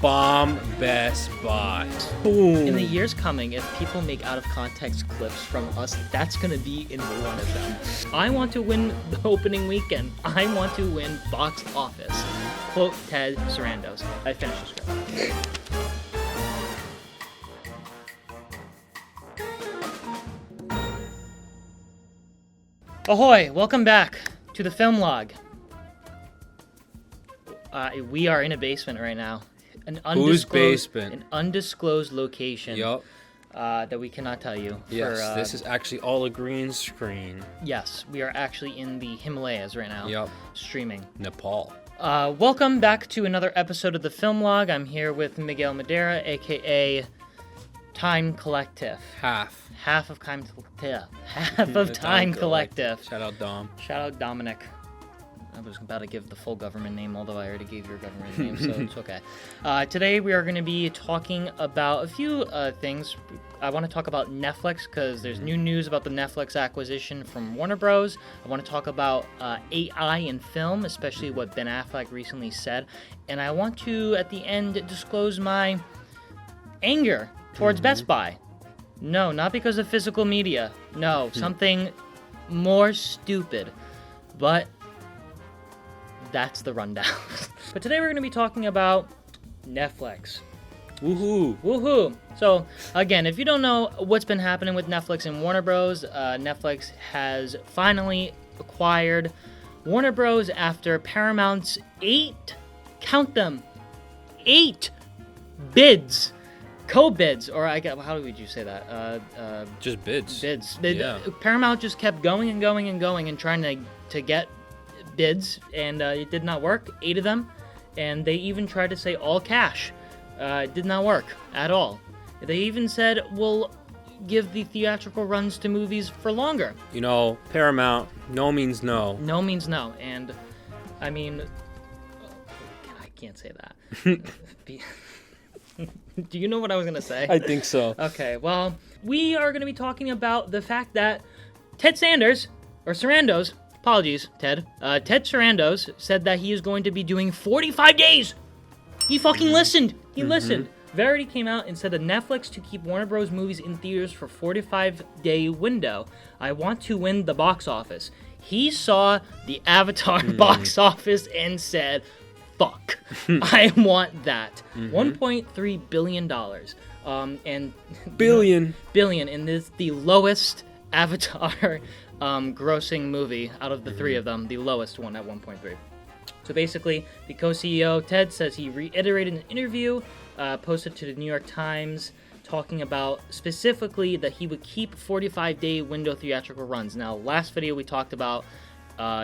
bomb Best Buy. Boom. In the years coming, if people make out of context clips from us, that's gonna be in one of them. I want to win the opening weekend. I want to win box office. Quote Ted Sarandos. I finished the script. Ahoy! Welcome back to the Film Log. We are in a basement right now. Whose basement? An undisclosed location. Yup. That we cannot tell you. Yes, this is actually all a green screen. Yes, we are actually in the Himalayas right now. Yup. Streaming. Nepal. Welcome back to another episode of the Film Log. I'm here with Miguel Madera, aka Time Collective. Half of Time Collective. Shout out Dom. Shout out Dominic. I was about to give the full government name, although I already gave your government name, so it's okay. Today we are going to be talking about a few things. I want to talk about Netflix because there's new news about the Netflix acquisition from Warner Bros. I want to talk about AI in film, especially what Ben Affleck recently said. And I want to, at the end, disclose my anger towards Best Buy. No, not because of physical media. No, something more stupid. But that's the rundown. But today we're going to be talking about Netflix. Woohoo! So, again, if you don't know what's been happening with Netflix and Warner Bros., Netflix has finally acquired Warner Bros. After Paramount's 8 bids. Co-bids, or how would you say that? Just bids. Yeah. Paramount just kept going and trying to get bids, and it did not work. 8 of them, and they even tried to say all cash. It did not work at all. They even said we'll give the theatrical runs to movies for longer. You know, Paramount, no means no. No means no, and I mean, I can't say that. Do you know what I was going to say? I think so. Okay, well, we are going to be talking about the fact that Ted Sarandos, apologies, Ted. Ted Sarandos said that he is going to be doing 45 days. He fucking listened. He listened. Verity came out and said that Netflix to keep Warner Bros. Movies in theaters for 45-day window. I want to win the box office. He saw the Avatar box office and said, fuck, I want that. $1.3 billion. And billion, and this is the lowest Avatar grossing movie out of the three of them, the lowest one at 1.3. So basically, the co-CEO, Ted, says he reiterated in an interview posted to the New York Times talking about specifically that he would keep 45-day window theatrical runs. Now, last video we talked about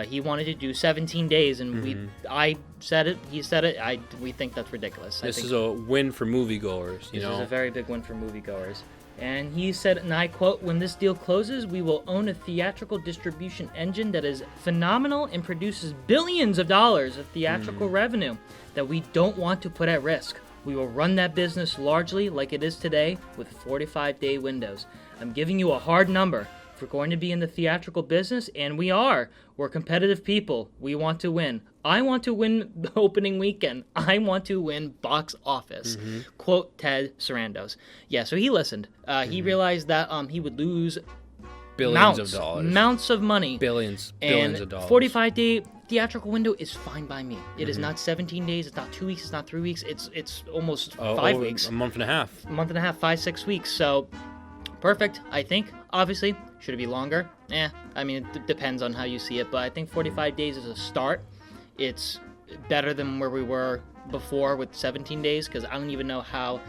he wanted to do 17 days, and I said it, he said it, we think that's ridiculous. This is a win for moviegoers, you know? This is a very big win for moviegoers. And he said, and I quote, "When this deal closes, we will own a theatrical distribution engine that is phenomenal and produces billions of dollars of theatrical revenue that we don't want to put at risk. We will run that business largely like it is today with 45-day windows. I'm giving you a hard number. If we're going to be in the theatrical business, and we are, we're competitive people. We want to win. I want to win the opening weekend. I want to win box office." Quote Ted Sarandos. Yeah, so he listened. He realized that he would lose billions of dollars. Amounts of money. Billions of dollars. 45-day theatrical window is fine by me. It is not 17 days. It's not 2 weeks. It's not 3 weeks. It's almost 5 weeks. A month and a half. 5-6 weeks. So perfect, I think. Obviously, should it be longer? I mean, it depends on how you see it, but I think 45 days is a start. It's better than where we were before with 17 days, because I don't even know how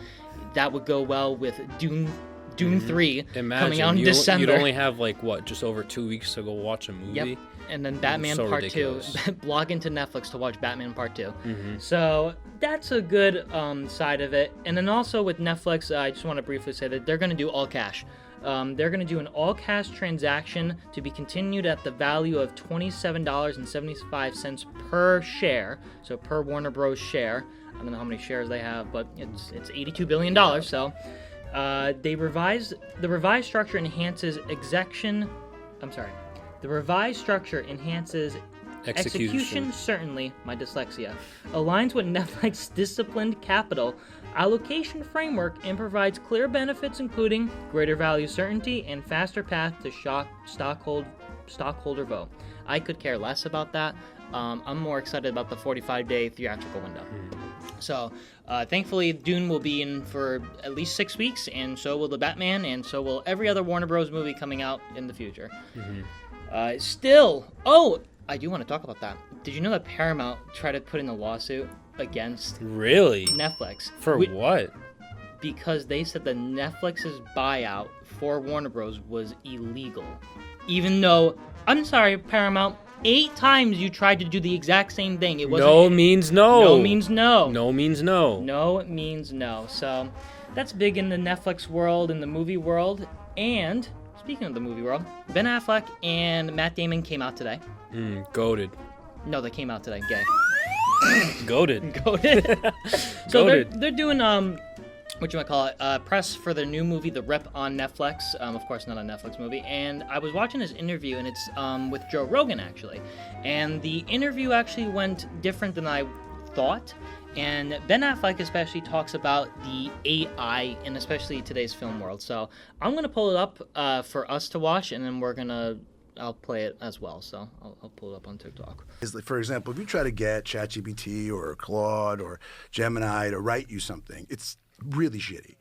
that would go well with Dune 3 coming out in December. You'd only have, just over 2 weeks to go watch a movie? Yep. And then Batman Part ridiculous. 2. Log into Netflix to watch Batman Part 2. So that's a good side of it. And then also with Netflix, I just want to briefly say that they're going to do all cash. They're going to do an all-cash transaction to be continued at the value of $27.75 per share, so per Warner Bros. Share. I don't know how many shares they have, but it's $82 billion. So the revised structure enhances Execution, certainly, my dyslexia, aligns with Netflix's disciplined capital allocation framework and provides clear benefits including greater value certainty and faster path to stockholder vote. I could care less about that. I'm more excited about the 45-day theatrical window. So, thankfully, Dune will be in for at least 6 weeks, and so will The Batman, and so will every other Warner Bros. Movie coming out in the future. I do want to talk about that. Did you know that Paramount tried to put in a lawsuit against Netflix? For what? Because they said that Netflix's buyout for Warner Bros. Was illegal. Even though, I'm sorry, Paramount, 8 times you tried to do the exact same thing. It wasn't. No means no. No means no. No means no. No means no. So that's big in the Netflix world, in the movie world. And speaking of the movie world, Ben Affleck and Matt Damon came out today. Goated. No, they came out today. Gay. Goated. Goated. So they're doing press for their new movie, The Rip, on Netflix. Of course, not a Netflix movie. And I was watching his interview, and it's with Joe Rogan, actually. And the interview actually went different than I thought. And Ben Affleck especially talks about the AI, and especially today's film world. So I'm going to pull it up for us to watch, and then I'll play it as well. So I'll pull it up on TikTok. For example, if you try to get ChatGPT or Claude or Gemini to write you something, it's really shitty.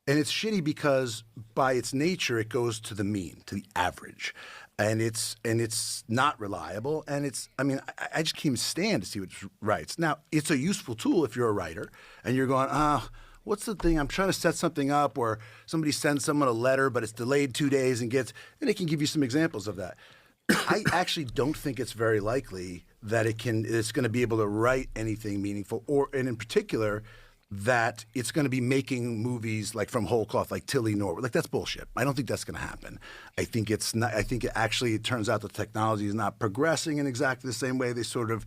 And it's shitty because by its nature, it goes to the mean, to the average. And it's not reliable. And I just can't even stand to see what it writes. Now, it's a useful tool if you're a writer and you're going, what's the thing? I'm trying to set something up, or somebody sends someone a letter, but it's delayed 2 days and it can give you some examples of that. I actually don't think it's very likely that it's going to be able to write anything meaningful, and in particular, that it's going to be making movies like from whole cloth, like Tilly Norwood. Like, that's bullshit. I don't think that's going to happen. I think it's not. I think it turns out the technology is not progressing in exactly the same way they sort of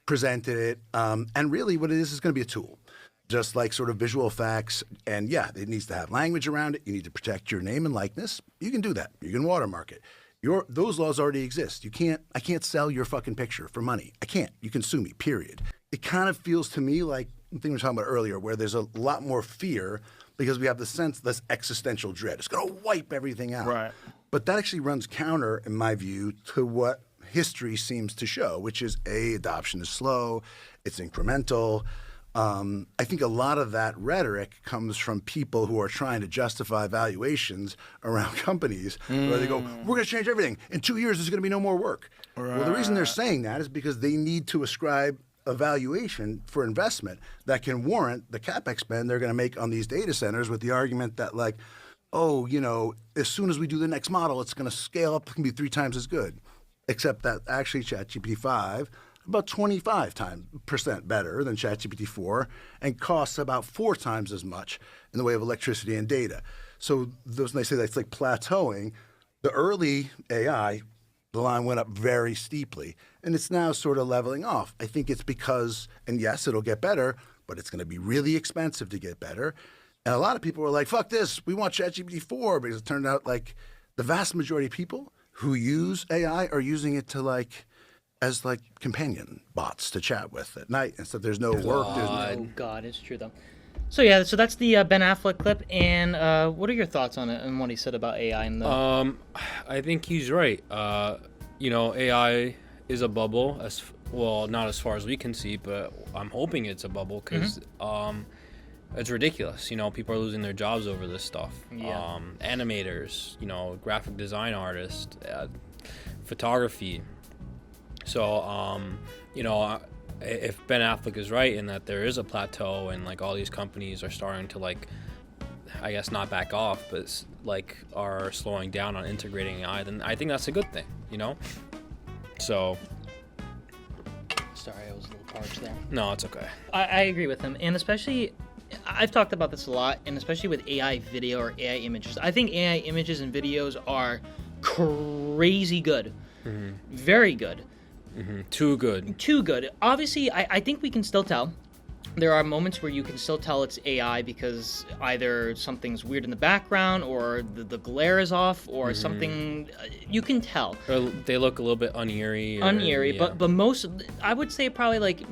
presented it. And really, what it is going to be a tool. Just like sort of visual effects, and yeah, it needs to have language around it. You need to protect your name and likeness. You can do that. You can watermark it. Those laws already exist. I can't sell your fucking picture for money. I can't. You can sue me, period. It kind of feels to me like the thing we were talking about earlier, where there's a lot more fear because we have this existential dread. It's going to wipe everything out. Right. But that actually runs counter, in my view, to what history seems to show, which is adoption is slow, it's incremental. I think a lot of that rhetoric comes from people who are trying to justify valuations around companies where they go, we're going to change everything. In 2 years, there's going to be no more work. Right. Well, the reason they're saying that is because they need to ascribe a valuation for investment that can warrant the CapEx spend they're going to make on these data centers, with the argument that, like, as soon as we do the next model, it's going to scale up, it can be 3 times as good. Except that actually ChatGPT-5 about 25% better than ChatGPT-4 and costs about 4 times as much in the way of electricity and data. So when they say that's like plateauing, the early AI, the line went up very steeply, and it's now sort of leveling off. I think it's because, and yes, it'll get better, but it's going to be really expensive to get better. And a lot of people were like, fuck this, we want ChatGPT-4, because it turned out like the vast majority of people who use AI are using it to as companion bots to chat with at night, and so there's no work. Oh God, it's true though. So yeah, so that's the Ben Affleck clip, and what are your thoughts on it and what he said about AI? I think he's right. AI is a bubble, not as far as we can see, but I'm hoping it's a bubble because it's ridiculous. People are losing their jobs over this stuff. Yeah. Animators, graphic design artists, photography. So, if Ben Affleck is right in that there is a plateau and all these companies are starting to I guess not back off, but are slowing down on integrating AI, then I think that's a good thing, So. Sorry, I was a little parched there. No, it's okay. I agree with him, and especially, I've talked about this a lot, and especially with AI video or AI images. I think AI images and videos are crazy good. Mm-hmm. Very good. Mm-hmm. Too good. Too good. Obviously, I think we can still tell there are moments where you can still tell it's AI because either something's weird in the background or the glare is off or something. You can tell. Or they look a little bit uneary. Yeah. But most, I would say probably like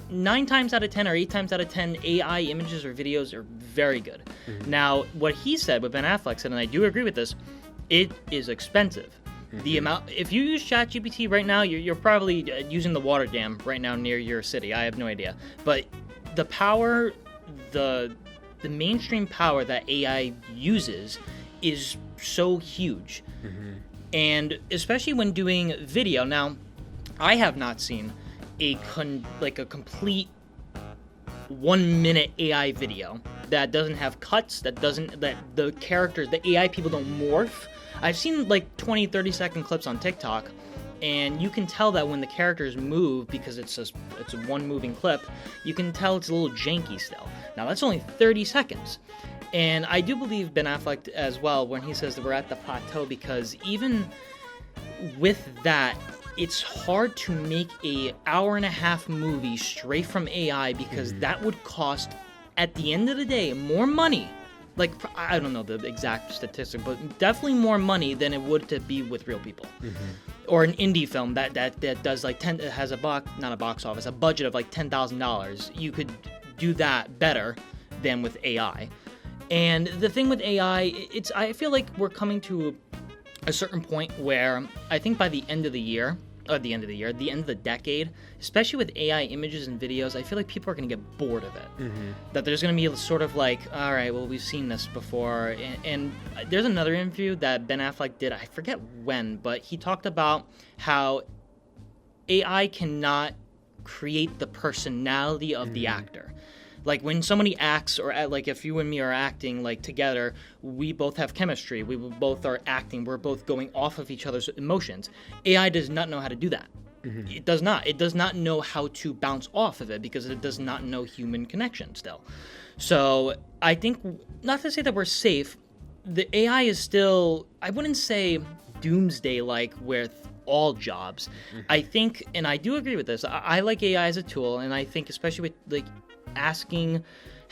9 times out of 10 or 8 times out of 10 AI images or videos are very good. Now, what he said, what Ben Affleck said, and I do agree with this, it is expensive. The amount, if you use ChatGPT right now, you're probably using the water dam right now near your city. I have no idea, but the power, the mainstream power that AI uses is so huge, and especially when doing video. Now, I have not seen a complete 1 minute AI video that doesn't have cuts, that the characters, the AI people don't morph. I've seen like 20-30 second clips on TikTok, and you can tell that when the characters move, because it's a one moving clip, you can tell it's a little janky still. Now that's only 30 seconds. And I do believe Ben Affleck as well when he says that we're at the plateau, because even with that, it's hard to make a hour-and-a-half movie straight from AI, because that would cost, at the end of the day, more money. Like, I don't know the exact statistic, but definitely more money than it would to be with real people. Or an indie film that does like has a budget of like $10,000. You could do that better than with AI. And the thing with AI, I feel like we're coming to a certain point where I think by the end of the end of the decade, especially with AI images and videos, I feel like people are going to get bored of it. That there's going to be sort of like, all right, well, we've seen this before. And there's another interview that Ben Affleck did, I forget when, but he talked about how AI cannot create the personality of the actor. Like when somebody acts, or like if you and me are acting like together, we both have chemistry. We both are acting. We're both going off of each other's emotions. AI does not know how to do that. It does not. It does not know how to bounce off of it because it does not know human connection still. So I think, not to say that we're safe, the AI is still, I wouldn't say doomsday-like with all jobs. I think, and I do agree with this, I like AI as a tool, and I think especially with like asking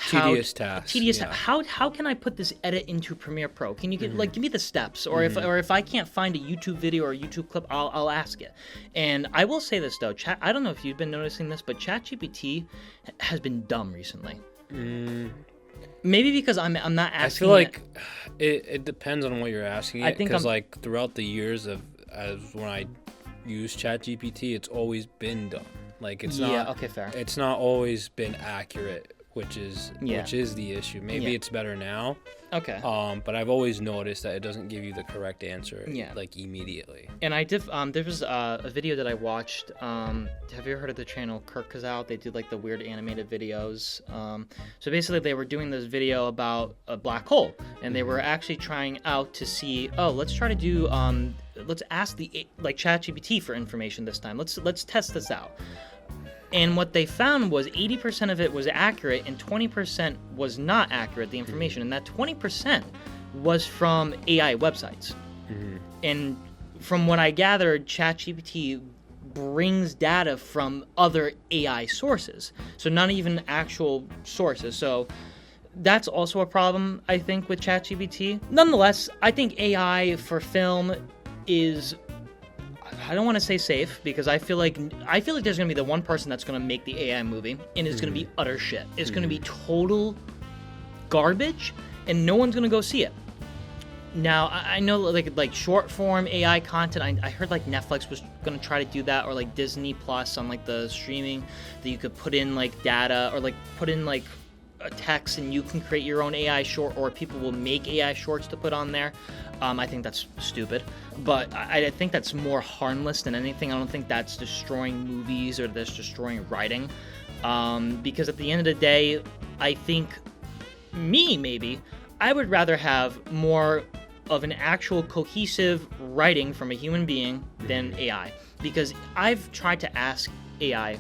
tedious tasks. How can I put this edit into Premiere Pro? Can you give me the steps? Or if I can't find a YouTube video or a YouTube clip, I'll ask it. And I will say this though, I don't know if you've been noticing this, but ChatGPT has been dumb recently. Maybe because I'm not asking. I feel like it depends on what you're asking. I think because like throughout the years as when I use ChatGPT, it's always been dumb. Like it's not. Okay, fair. It's not always been accurate, which is the issue. Maybe it's better now. Okay. But I've always noticed that it doesn't give you the correct answer. Like immediately. And I did. There was a video that I watched. Have you ever heard of the channel Kirk Kazal? They do like the weird animated videos. So basically, they were doing this video about a black hole, and they were actually trying out to see. Oh, let's try to do. Let's ask the ChatGPT for information this time. Let's test this out. And what they found was 80% of it was accurate and 20% was not accurate, the information. And that 20% was from AI websites. And from what I gathered, ChatGPT brings data from other AI sources. So not even actual sources. So that's also a problem, I think, with ChatGPT. Nonetheless, I think AI for film is, I don't want to say safe, because I feel like there's gonna be the one person that's gonna make the AI movie, and it's gonna be utter shit. It's gonna be total garbage, and no one's gonna go see it. Now I know like short form AI content. I heard like Netflix was gonna try to do that, or like Disney Plus on like the streaming, that you could put in like data or like put in like a text and you can create your own AI short, or people will make AI shorts to put on there. I think that's stupid, but I think that's more harmless than anything. I don't think that's destroying movies or that's destroying writing, because at the end of the day, I think I would rather have more of an actual cohesive writing from a human being than AI, because I've tried to ask AI,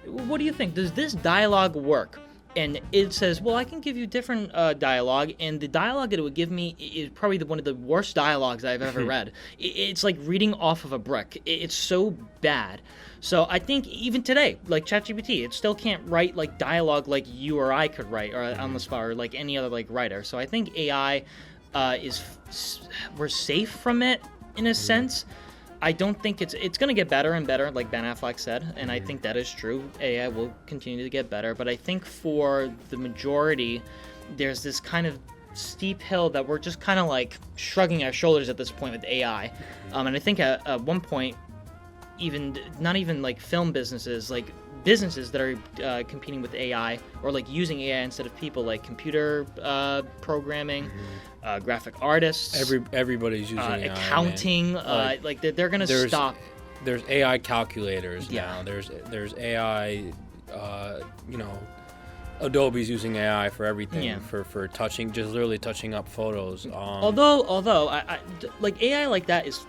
what do you think? Does this dialogue work? and it says, well, I can give you different dialogue, and the dialogue that it would give me is probably one of the worst dialogues I've ever read. It's like reading off of a brick. It's so bad. So I think even today, like ChatGPT, it still can't write like dialogue like you or I could write, or on the spot, or like any other like writer. So I think AI we're safe from it in a sense. I don't think it's going to get better and better, like Ben Affleck said, and I think that is true. AI will continue to get better, but I think for the majority, there's this kind of steep hill that we're just kind of like shrugging our shoulders at this point with AI. And I think at one point, even not even like film businesses, like businesses that are competing with AI or like using AI instead of people, like computer programming, graphic artists, Everybody's using AI, accounting, man. like they're gonna stop. There's AI calculators Yeah. now. There's AI, Adobe's using AI for everything. Yeah. For touching, just literally touching up photos. Although I like AI like that is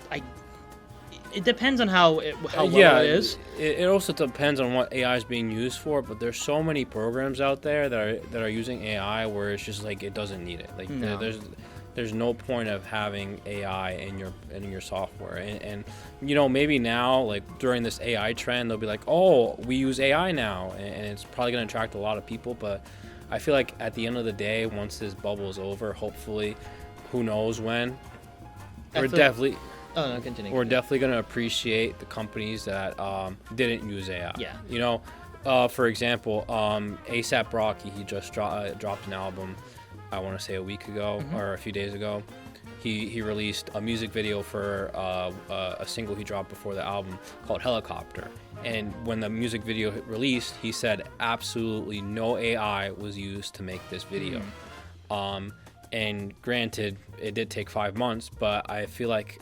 it depends on how well it is. It also depends on what AI is being used for, but there's so many programs out there that are using AI where it's just like it doesn't need it. Like No. there's no point of having AI in your software. And maybe now, like during this AI trend, they'll be like, oh, we use AI now, and it's probably going to attract a lot of people. But I feel like at the end of the day, once this bubble is over, hopefully, who knows when, we're definitely going to appreciate the companies that didn't use AI. Yeah. For example, A$AP Rocky, he just dropped an album, I want to say a week ago or a few days ago. He released a music video for a single he dropped before the album called Helicopter. And when the music video released, he said absolutely no AI was used to make this video. And granted, it did take 5 months, but I feel like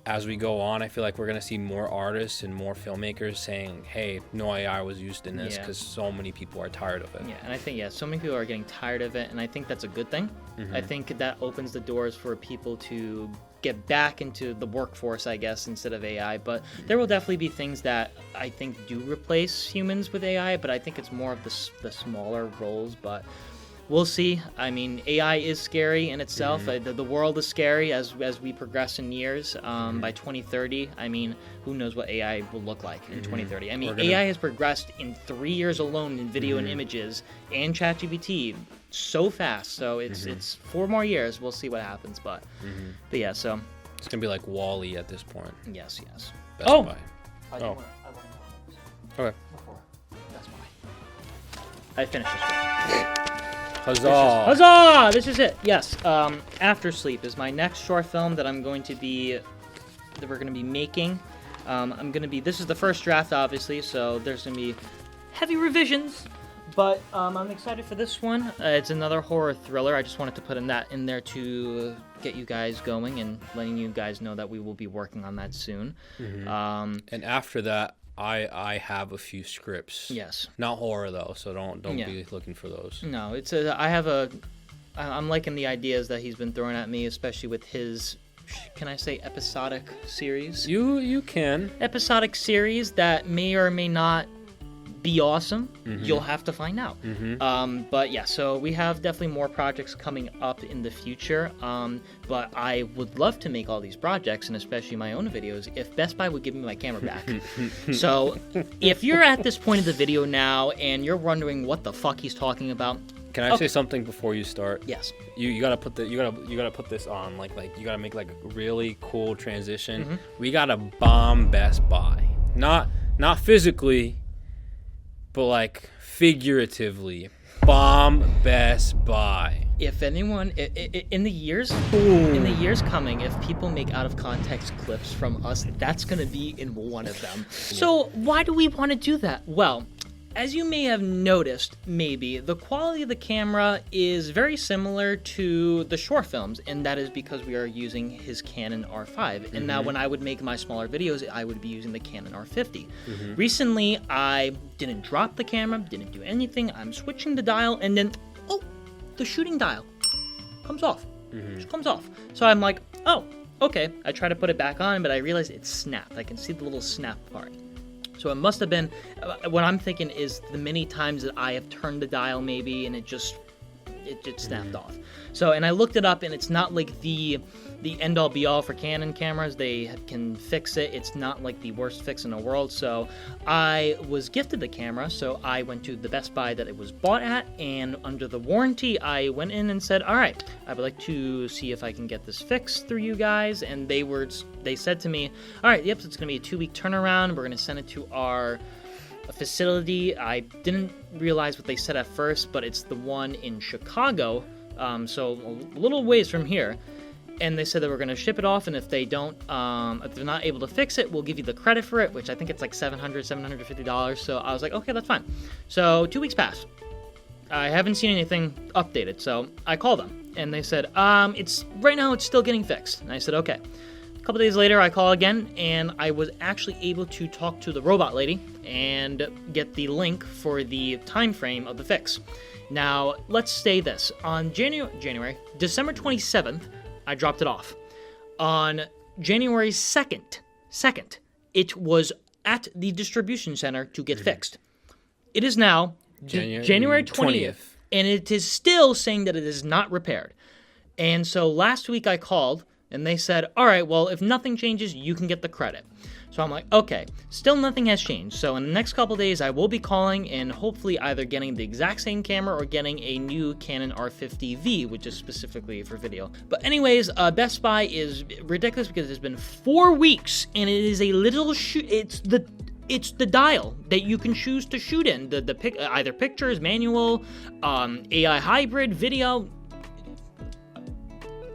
as we go on, I feel like we're going to see more artists and more filmmakers saying, hey, no AI was used in this, because so many people are tired of it. Yeah, and I think, so many people are getting tired of it, and I think that's a good thing. I think that opens the doors for people to get back into the workforce, I guess, instead of AI. But there will definitely be things that I think do replace humans with AI, but I think it's more of the smaller roles. But we'll see. I mean, AI is scary in itself. The world is scary as we progress in years. By 2030, I mean, who knows what AI will look like in 2030? I mean, AI has progressed in 3 years alone in video and images and ChatGPT so fast. So it's 4 more years. We'll see what happens. But yeah, so it's gonna be like WALL-E at this point. yes. Best Buy. Okay. That's why. I finished this one. Huzzah! Huzzah! This is it. Yes. After Sleep is my next short film that we're going to be making. This is the first draft, obviously, so there's gonna be heavy revisions. But I'm excited for this one. It's another horror thriller. I just wanted to put that in there to get you guys going and letting you guys know that we will be working on that soon. And after that, I have a few scripts. Yes. Not horror though, so don't be looking for those. No, I'm liking the ideas that he's been throwing at me, especially with his, can I say, episodic series? You can. Episodic series that may or may not be awesome. You'll have to find out. But yeah, so we have definitely more projects coming up in the future. But I would love to make all these projects, and especially my own videos, if Best Buy would give me my camera back. So if you're at this point of the video now and you're wondering what the fuck he's talking about, can I say something before you start? Yes. You gotta put this on like you gotta make like a really cool transition. We gotta bomb Best Buy, not physically, but like figuratively, bomb Best Buy. If anyone in the years coming, if people make out of context clips from us, that's gonna be in one of them. So why do we want to do that? Well, as you may have noticed, maybe, the quality of the camera is very similar to the short films, and that is because we are using his Canon R5. And now when I would make my smaller videos, I would be using the Canon R50. Recently, I didn't drop the camera, didn't do anything. I'm switching the dial, and then, the shooting dial comes off. Just comes off. So I'm like, oh, okay. I try to put it back on, but I realize it's snapped. I can see the little snap part. So it must have been, what I'm thinking is the many times that I have turned the dial maybe and it just snapped off. So, and I looked it up and it's not like the end all be all for Canon cameras. They can fix it. It's not like the worst fix in the world. So I was gifted the camera. So I went to the Best Buy that it was bought at, and under the warranty, I went in and said, all right, I would like to see if I can get this fixed through you guys. And they said to me, all right, yep, it's going to be a 2-week turnaround. We're going to send it to our facility. I didn't realize what they said at first, but it's the one in Chicago, so a little ways from here. And they said that we're going to ship it off, and if they don't, if they're not able to fix it, we'll give you the credit for it, which I think it's like $750. So I was like, okay, that's fine. So 2 weeks passed. I haven't seen anything updated, so I called them, and they said, it's right now it's still getting fixed. And I said, okay. A couple days later, I call again, and I was actually able to talk to the robot lady and get the link for the time frame of the fix. Now, let's say this. On December 27th, I dropped it off. On January 2nd, it was at the distribution center to get fixed. It is now January 20th, and it is still saying that it is not repaired. And so last week I called, and they said, all right, well, if nothing changes, you can get the credit. So I'm like, okay, still nothing has changed. So in the next couple days, I will be calling and hopefully either getting the exact same camera or getting a new Canon R50V, which is specifically for video. But anyways, Best Buy is ridiculous because it's been 4 weeks, and it is a little it's the dial that you can choose to shoot in. Either pictures, manual, AI hybrid, video.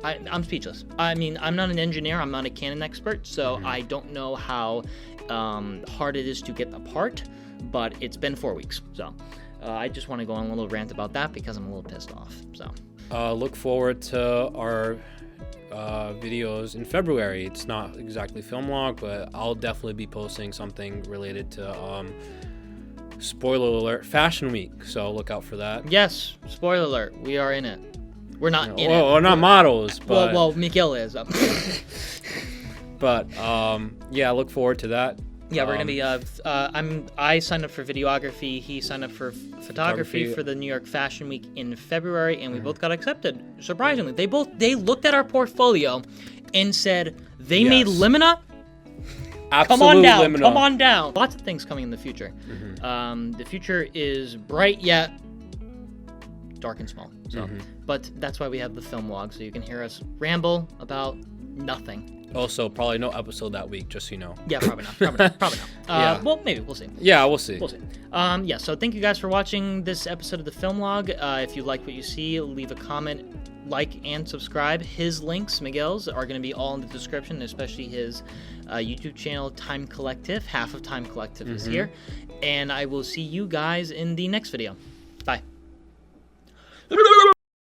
I'm speechless. I mean, I'm not an engineer. I'm not a Canon expert, so I don't know how hard it is to get apart, but it's been 4 weeks. So I just want to go on a little rant about that because I'm a little pissed off. So Look forward to our videos in February. It's not exactly film log, but I'll definitely be posting something related to spoiler alert, Fashion Week. So look out for that. Yes, spoiler alert. We are in it. We're not in it. Well, not models, but well, Miguel is. But yeah, look forward to that. Yeah, we're gonna be. I signed up for videography. He signed up for photography for the New York Fashion Week in February, and we both got accepted. Surprisingly, they looked at our portfolio and said they made Limina. Absolute come on down. Limina. Come on down. Lots of things coming in the future. The future is bright yet dark and small. So, but that's why we have the film log, so you can hear us ramble about nothing. Also, probably no episode that week, just so you know. Yeah, probably not. Probably not. Yeah. Well, maybe we'll see. Yeah, we'll see. We'll see. Yeah. So thank you guys for watching this episode of the film log. If you like what you see, leave a comment, like, and subscribe. His links, Miguel's, are going to be all in the description, especially his YouTube channel, Time Collective. Half of Time Collective is here, and I will see you guys in the next video. Bye.